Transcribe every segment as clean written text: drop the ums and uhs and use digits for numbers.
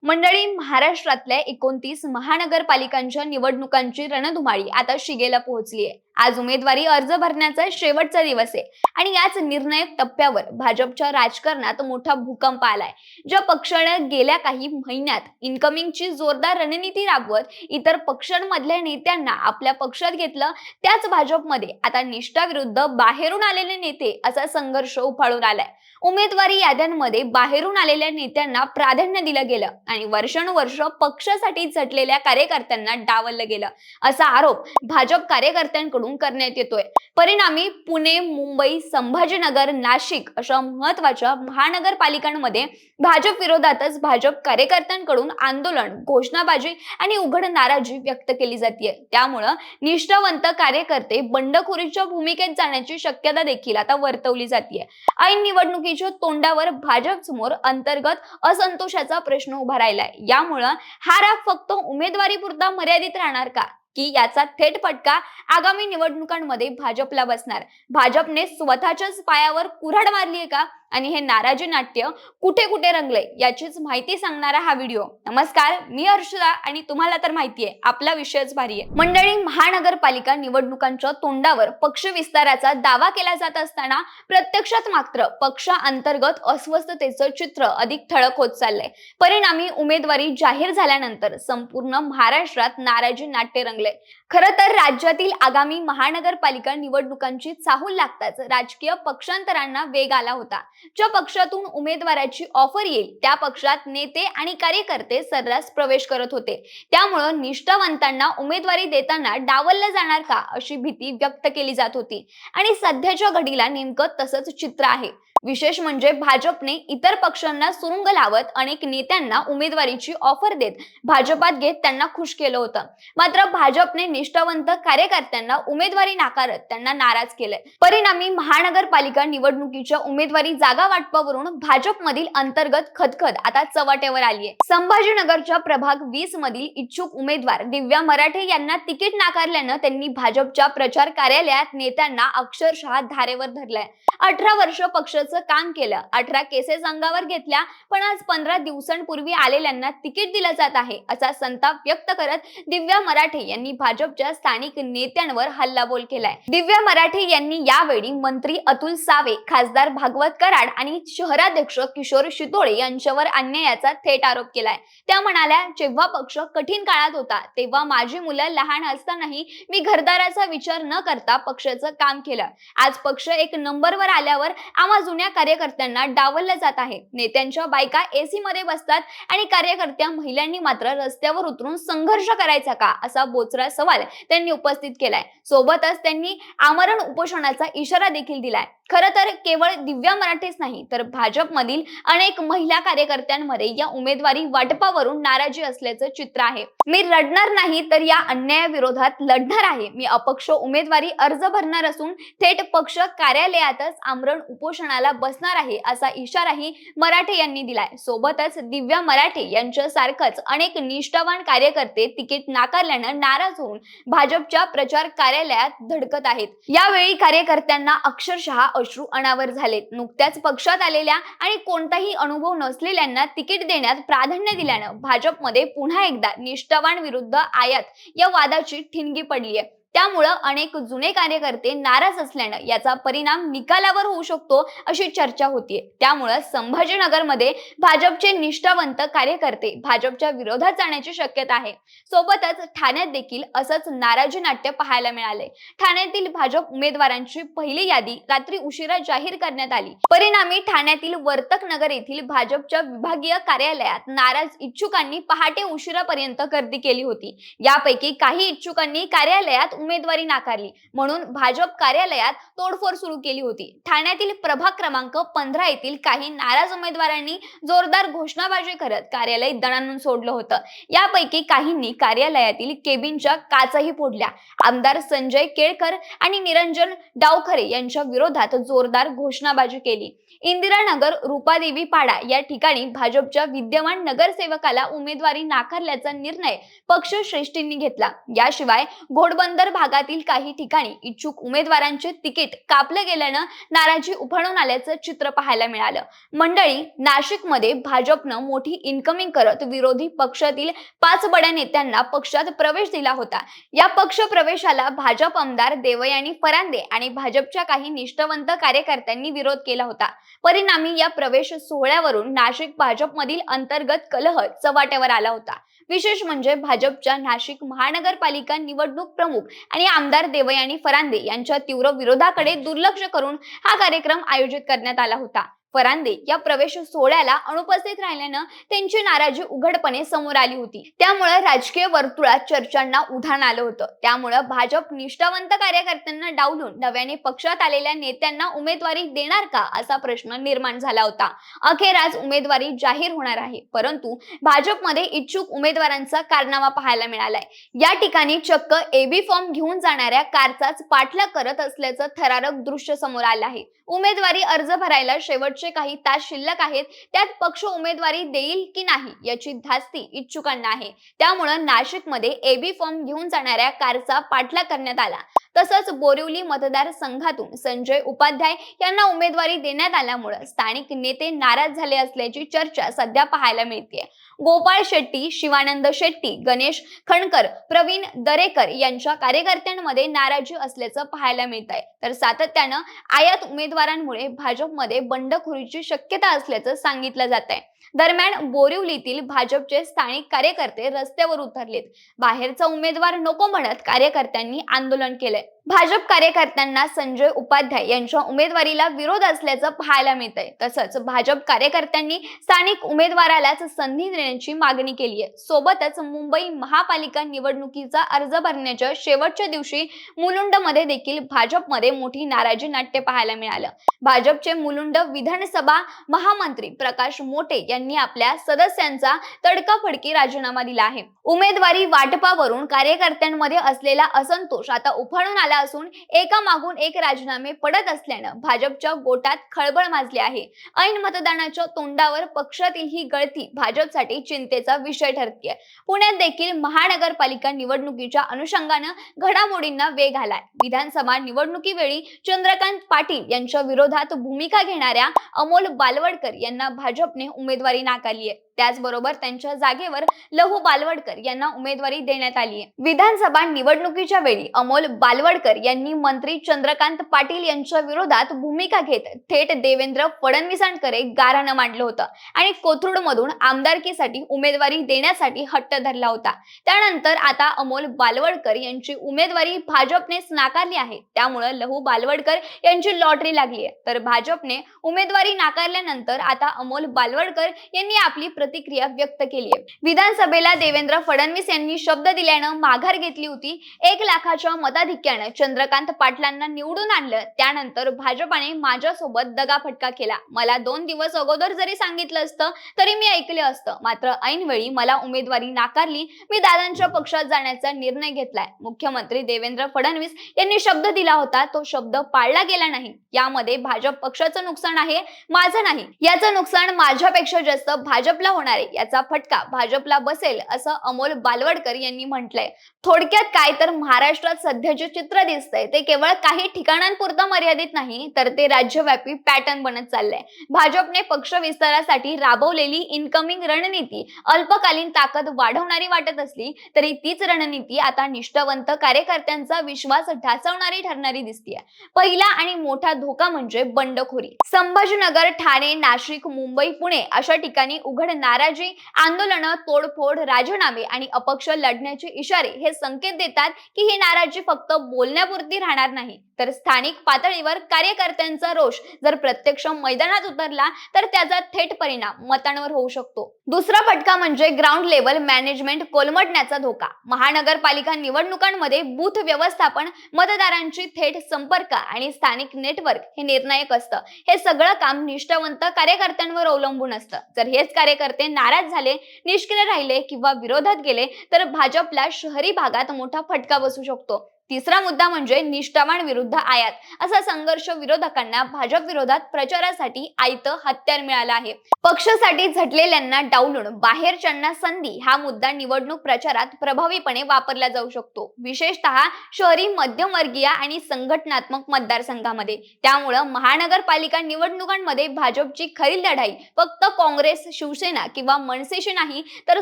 मंडळी, महाराष्ट्रातल्या 29 महानगरपालिकांच्या निवडणुकांची रणधुमाळी आता शिगेला पोहोचली आहे। आज उमेदवारी अर्ज भरण्याचा शेवटचा दिवस आहे आणि याच निर्णायक टप्प्यावर भाजपच्या राजकारणात मोठा भूकंप आलाय। ज्या पक्षाने गेल्या काही महिन्यात इनकमिंगची जोरदार रणनीती राबवत इतर पक्षांमधल्या नेत्यांना आपल्या पक्षात घेतलं, त्याच भाजपमध्ये आता निष्ठा विरुद्ध बाहेरून आलेले नेते असा संघर्ष उफाळून आलाय। उमेदवारी याद्यांमध्ये बाहेरून आलेल्या नेत्यांना प्राधान्य दिलं गेलं आणि वर्षानुवर्ष पक्षासाठी झटलेल्या कार्यकर्त्यांना डावललं गेलं असा आरोप भाजप कार्यकर्त्यांकडून करण्यात येतोय। परिणामी पुणे, मुंबई, संभाजीनगर, नाशिक अशा महत्त्वाच्या महानगरपालिकांमध्ये भाजप विरोधातच भाजप कार्यकर्त्यांकडून आंदोलन, घोषणाबाजी आणि उघड नाराजी व्यक्त केली जाते। त्यामुळे निष्ठावंत कार्यकर्ते बंडखोरीच्या भूमिकेत जाण्याची शक्यता देखील आता वर्तवली जाते। ऐन निवडणुकीच्या तोंडावर भाजप समोर अंतर्गत असंतोषाचा प्रश्न उभा राहिलाय। यामुळे हा राग फक्त उमेदवारीपुरता मर्यादित राहणार का, की याचा थेट फटका आगामी निवडणुकांमध्ये भाजपला बसणार? भाजपने स्वतःच्याच पायावर कुऱ्हाड मारली आहे का आणि हे नाराजी नाट्य कुठे कुठे रंगले याचीच माहिती सांगणारा हा व्हिडिओ। नमस्कार, मी हर्षदा आणि तुम्हाला तर माहिती आहे आपला विषयच भारी आहे। मंडळी, महानगरपालिका निवडणुकांच्या तोंडावर पक्ष विस्ताराचा दावा केला जात असताना प्रत्यक्षात मात्र पक्षा अंतर्गत अस्वस्थतेचं चित्र अधिक ठळक होत चाललंय। परिणामी उमेदवारी जाहीर झाल्यानंतर संपूर्ण महाराष्ट्रात नाराजी नाट्य रंगले। खरं तर राज्यातील आगामी महानगरपालिका निवडणुकांची चाहूल लागताच राजकीय पक्षांतरांना वेग आला होता। ज्या पक्षातून उमेदवाराची ऑफर येईल त्या पक्षात नेते आणि कार्यकर्ते सर्रास प्रवेश करत होते। त्यामुळे निष्ठावंतांना उमेदवारी देताना डावललं जाणार का अशी भीती व्यक्त केली जात होती आणि सध्याच्या घडीला नेमकं तसंच चित्र आहे। विशेष म्हणजे भाजपने इतर पक्षांना सुरुंग लावत अनेक नेत्यांना उमेदवारीची ऑफर देत भाजपात घेत त्यांना खुश केलं होतं। मात्र भाजपने निष्ठावंत कार्यकर्त्यांना उमेदवारी नाकारत त्यांना नाराज केलंय। परिणामी महानगरपालिका निवडणुकीच्या उमेदवारी जागा वाटपावरून भाजपमधील अंतर्गत खदखद आता चव्हाट्यावर आली आहे। संभाजीनगरच्या प्रभाग 20 मधील इच्छुक उमेदवार दिव्या मराठे यांना तिकीट नाकारल्यानं त्यांनी भाजपच्या प्रचार कार्यालयात नेत्यांना अक्षरशः धारेवर धरलंय। 18 वर्ष पक्षाचं काम केलं, 18 केसेस अंगावर घेतल्या, पण आज 15 दिवसांपूर्वी आलेल्यांना तिकीट दिलं जात आहे असा संताप व्यक्त करत दिव्या मराठे यांनी भाजपच्या स्थानिक नेत्यांवर हल्लाबोल केलाय। दिव्या मराठे यांनी यावेळी मंत्री अतुल सावे, खासदार भागवत कराड आणि शहराध्यक्ष किशोर शितोळे यांच्यावर अन्यायाचा थेट आरोप केलाय। त्या म्हणाल्या, जेव्हा पक्ष कठीण काळात होता तेव्हा माझी मुलं लहान असतानाही मी घरदाराचा विचार न करता पक्षाचं काम केलं। आज पक्ष एक नंबरवर आल्यावर आम्हा जुन्या कार्यकर्त्यांना डावललं जात आहे। नेत्यांच्या बायका एसी मध्ये बसतात आणि कार्यकर्त्या महिलांनी मात्र रस्त्यावर उतरून संघर्ष करायचा का असा बोचरा सवाल त्यांनी उपस्थित केलाय। सोबतच त्यांनी आमरण उपोषणाचा इशारा देखील दिलाय। खरं तर केवळ दिव्या मराठेच नाही तर भाजपमधील अनेक महिला कार्यकर्त्यांमध्ये या उमेदवारी वाटपावरून नाराजी असल्याचं चित्र आहे। मी रडणार नाही तर या अन्यायाविरोधात लढणार आहे, मी अपक्ष उमेदवारी अर्ज भरणार असून थेट पक्ष कार्यालयातच आमरण उपोषणाला बसणार आहे असा इशाराही मराठे यांनी दिलाय। सोबतच दिव्या मराठे यांच्यासारखंच अनेक निष्ठावान कार्यकर्ते तिकीट नाकारल्यानं नाराज होऊन भाजपच्या प्रचार कार्यालयात धडकत आहेत। यावेळी कार्यकर्त्यांना अक्षरशः अश्रू अनावर झालेत। नुकत्याच पक्षात आलेल्या आणि कोणताही अनुभव नसलेल्यांना तिकीट देण्यात प्राधान्य दिल्यानं भाजपमध्ये पुन्हा एकदा निष्ठावान विरुद्ध आयात या वादाची ठिणगी पडली आहे। त्यामुळे अनेक जुने कार्यकर्ते नाराज असल्यानं याचा परिणाम निकालावर होऊ शकतो अशी चर्चा होतीये। त्यामुळे संभाजीनगरमध्ये भाजपचे निष्ठावंत कार्यकर्ते भाजपच्या विरोधात जाण्याची शक्यता आहे। सोबतच ठाण्यात देखील असंच नाराजी नाट्य पाहायला मिळाले। ठाण्यातील भाजप उमेदवारांची पहिली यादी रात्री उशिरा जाहीर करण्यात आली। परिणामी ठाण्यातील वर्तक नगर येथील भाजपच्या विभागीय कार्यालयात नाराज इच्छुकांनी पहाटे उशिरापर्यंत गर्दी केली होती। यापैकी काही इच्छुकांनी कार्यालयात उमेदवारी नाकारली म्हणून भाजप कार्यालयात तोडफोड सुरू केली होती। ठाण्यातील प्रभाग क्रमांक 15 येथील काही नाराज उमेदवारांनी जोरदार घोषणाबाजी करत कार्यालय दणाणून सोडलं होतं। यापैकी काहींनी कार्यालयातील केबिनच्या काचही फोडल्या। आमदार संजय केळकर आणि निरंजन डावखरे यांच्या विरोधात जोरदार घोषणाबाजी केली। इंदिरानगर, रूपादेवी पाडा या ठिकाणी भाजपच्या विद्यमान नगरसेवकाला उमेदवारी नाकारल्याचा निर्णय पक्षश्रेष्ठींनी घेतला. याशिवाय घोडबंदर भागातील काही ठिकाणी इच्छुक उमेदवारांचे तिकीट कापलं गेल्यानं नाराजी उफाळून आल्याचं चित्र पाहायला मिळालं. मंडळी, नाशिकमध्ये भाजपनं मोठी इन्कमिंग करत विरोधी पक्षातील 5 बड्या नेत्यांना पक्षात प्रवेश दिला होता. या पक्ष प्रवेशाला भाजप आमदार देवयानी फरांदे आणि भाजपच्या काही निष्ठावंत कार्यकर्त्यांनी विरोध केला होता. परिणामी या प्रवेश सोहळ्यावरून नाशिक भाजपमधील अंतर्गत कलह चव्हाट्यावर आला होता. विशेष म्हणजे भाजपच्या नाशिक महानगरपालिका निवडणूक प्रमुख आणि आमदार देवयानी फरांदे यांच्या तीव्र विरोधाकडे दुर्लक्ष करून हा कार्यक्रम आयोजित करण्यात आला होता. फरांदे या प्रवेश सोहळ्याला अनुपस्थित राहिल्यानं त्यांची नाराजी उघडपणे समोर आली होती. त्यामुळे राजकीय वर्तुळात चर्चांना उधाण आलं होतं. त्यामुळे भाजप निष्ठावंत कार्यकर्त्यांना डावलून नव्याने पक्षात आलेल्या नेत्यांना उमेदवारी देणार का असा प्रश्न निर्माण झाला होता. अखेर आज उमेदवारी जाहीर होणार आहे, परंतु भाजपमध्ये इच्छुक उमेदवारांचा कारनामा पाहायला मिळालाय. या ठिकाणी चक्क एबी फॉर्म घेऊन जाणाऱ्या कारचाच पाठलाग करत असल्याचं थरारक दृश्य समोर आलं आहे. उमेदवारी अर्ज भरायला शेवटचे काही तास शिल्लक आहेत. त्यात पक्ष उमेदवारी देईल की नाही याची धास्ती इच्छुकांना आहे. त्यामुळे नाशिकमध्ये एबी फॉर्म घेऊन जाणाऱ्या कारचा पाठलाग करण्यात आला. तसंच बोरिवली मतदारसंघातून संजय उपाध्याय यांना उमेदवारी देण्यात आल्यामुळे स्थानिक नेते नाराज झाले असल्याची चर्चा सध्या पाहायला मिळते. गोपाळ शेट्टी, शिवानंद शेट्टी, गणेश खणकर, प्रवीण दरेकर यांच्या कार्यकर्त्यांमध्ये नाराजी असल्याचं पाहायला मिळत आहे. तर सातत्यानं आयात उमेदवारांमुळे भाजपमध्ये बंडखोरीची शक्यता असल्याचं सांगितलं जात आहे. दरम्यान बोरिवलीतील भाजपचे स्थानिक कार्यकर्ते रस्त्यावर उतरलेत. बाहेरचा उमेदवार नको म्हणत कार्यकर्त्यांनी आंदोलन केलंय. भाजप कार्यकर्त्यांना संजय उपाध्याय यांच्या उमेदवारीला विरोध असल्याचं पाहायला मिळतंय. तसंच भाजप कार्यकर्त्यांनी स्थानिक उमेदवारालाच संधी देण्याची मागणी केली आहे. सोबतच मुंबई महापालिका निवडणुकीचा अर्ज भरण्याच्या शेवटच्या दिवशी मुलुंडमध्ये देखील भाजपमध्ये मोठी नाराजी नाट्य पाहायला मिळालं. भाजपचे मुलुंड विधानसभा महामंत्री प्रकाश मोटे यांनी आपल्या सदस्यांचा तडकाफडकी राजीनामा दिला आहे. उमेदवारी वाटपावरून कार्यकर्त्यांमध्ये असलेला असंतोष आता उफाळून आला असून एकामागून एक राजीनामे पडत असल्यानं भाजपच्या गोटात खळबळ माजली आहे. ऐन मतदानाच्या तोंडावर पक्षातील ही गळती भाजपसाठी चिंतेचा विषय ठरतेय. पुण्यात देखील महानगरपालिका निवडणुकीच्या अनुषंगानं घडामोडींना वेग आलाय. विधानसभा निवडणुकीवेळी चंद्रकांत पाटील यांच्या विरोधात भूमिका घेणाऱ्या अमोल बालवडकर यांना भाजपने उमेदवारी नाकारली आहे. त्याचबरोबर त्यांच्या जागेवर लहू बालवडकर यांना उमेदवारी देण्यात आली आहे. विधानसभा निवडणुकीच्या वेळी अमोल बालवडकर यांनी मंत्री चंद्रकांत पाटील यांच्या विरोधात भूमिका घेत थेट देवेंद्र फडणवीसांकडे गाऱ्हाणं मांडलं होतं आणि कोथरूडमधून आमदारकीसाठी उमेदवारी देण्यासाठी हट्ट धरला होता. त्यानंतर आता अमोल बालवडकर यांची उमेदवारी भाजपनेच नाकारली आहे. त्यामुळे लहू बालवडकर यांची लॉटरी लागली आहे. तर भाजपने उमेदवारी नाकारल्यानंतर आता अमोल बालवडकर यांनी आपली प्रतिक्रिया व्यक्त केली आहे. विधानसभेला देवेंद्र फडणवीस यांनी शब्द दिल्यानं माघार घेतली होती. 1 लाखाच्या मताधिक्यानं चंद्रकांत पाटलांना निवडून आणलं. त्यानंतर भाजपाने माझ्यासोबत दगाफटका केला. मला 2 दिवस अगोदर जरी सांगितलं असतं तरी मी ऐकले असतं. मात्र ऐनवेळी मला उमेदवारी नाकारली. मी दादांच्या पक्षात जाण्याचा निर्णय घेतलाय. मुख्यमंत्री देवेंद्र फडणवीस यांनी शब्द दिला होता, तो शब्द पाळला गेला नाही. यामध्ये भाजप पक्षाचं नुकसान आहे, माझं नाही. याचं नुकसान माझ्यापेक्षा जास्त भाजपला होणार आहे. याचा फटका भाजपला बसेल असं अमोल बालवडकर यांनी म्हटलंय. थोडक्यात काय तर महाराष्ट्रात सध्या जे चित्र दिसतंय ते केवळ काही ठिकाणांपुरतं मर्यादित नाही, तर ते राज्यव्यापी पॅटर्न बनत चाललंय. भाजपने पक्ष विस्तारासाठी राबवलेली इनकमिंग रणनीती अल्पकालीन ताकद वाढवणारी वाटत असली तरी तीच रणनीती आता निष्ठावंत कार्यकर्त्यांचा विश्वास ढासळणारी ठरणारी दिसतेय. पहिला आणि मोठा धोका म्हणजे बंडखोरी. संभाजीनगर, ठाणे, नाशिक, मुंबई, पुणे अशा ठिकाणी उघड नाराजी, आंदोलनं, तोडफोड, राजीनामे आणि अपक्ष लढण्याचे इशारे हे संकेत देतात की ही नाराजी फक्त बोलण्यापुरती राहणार नाही, तर स्थानिक पातळीवर कार्यकर्त्यांचा रोष जर प्रत्यक्ष मैदानात उतरला तर त्याचा थेट परिणाम मतांवर होऊ शकतो. दुसरा फटका म्हणजे ग्राउंड लेवल मॅनेजमेंट कोलमडण्याचा धोका. महानगरपालिका निवडणुकांमध्ये बूथ व्यवस्थापन, मतदारांची थेट संपर्क आणि स्थानिक नेटवर्क हे निर्णायक असतं. हे सगळं काम निष्ठावंत कार्यकर्त्यांवर अवलंबून असतं. जर हेच कार्यकर्ते नाराज झाले, निष्क्रिय राहिले किंवा विरोधात गेले तर भाजपला शहरी भागात मोठा फटका बसू शकतो. तिसरा मुद्दा म्हणजे निष्ठावान विरुद्ध आयात. असा संघर्ष विरोधकांना भाजप विरोधात प्रचारासाठी आयतं हत्यार मिळालं आहे. पक्षासाठी झटलेल्यांना डावलून बाहेरच्यांना संधी हा मुद्दा निवडणूक प्रचारात प्रभावीपणे वापरला जाऊ शकतो, विशेषतः शहरी मध्यमवर्गीय आणि संघटनात्मक मतदारसंघामध्ये. त्यामुळं महानगरपालिका निवडणुकांमध्ये भाजपची खरी लढाई फक्त काँग्रेस, शिवसेना किंवा मनसेशी नाही, तर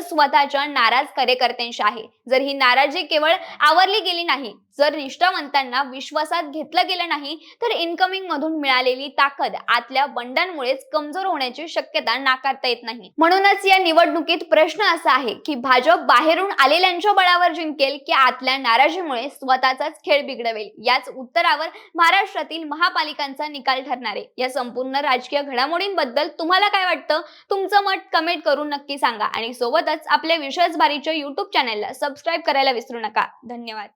स्वतःच्या नाराज कार्यकर्त्यांशी आहे. जर ही नाराजी केवळ आवरली गेली नाही, जर निष्ठावंतांना विश्वासात घेतलं गेलं नाही, तर इन्कमिंग मधून मिळालेली ताकद आतल्या बंडांमुळेच कमजोर होण्याची शक्यता नाकारता येत नाही. म्हणूनच या निवडणुकीत प्रश्न असा आहे की भाजप बाहेरून आलेल्यांच्या बळावर जिंकेल की आतल्या नाराजीमुळे स्वतःचाच खेळ बिघडवेल. याच उत्तरावर महाराष्ट्रातील महापालिकांचा निकाल ठरणार आहे. या संपूर्ण राजकीय घडामोडींबद्दल तुम्हाला काय वाटतं? तुमचं मत कमेंट करून नक्की सांगा आणि सोबतच आपल्या विश्वासबारीच्या YouTube चॅनलला सबस्क्राईब करायला विसरू नका. धन्यवाद.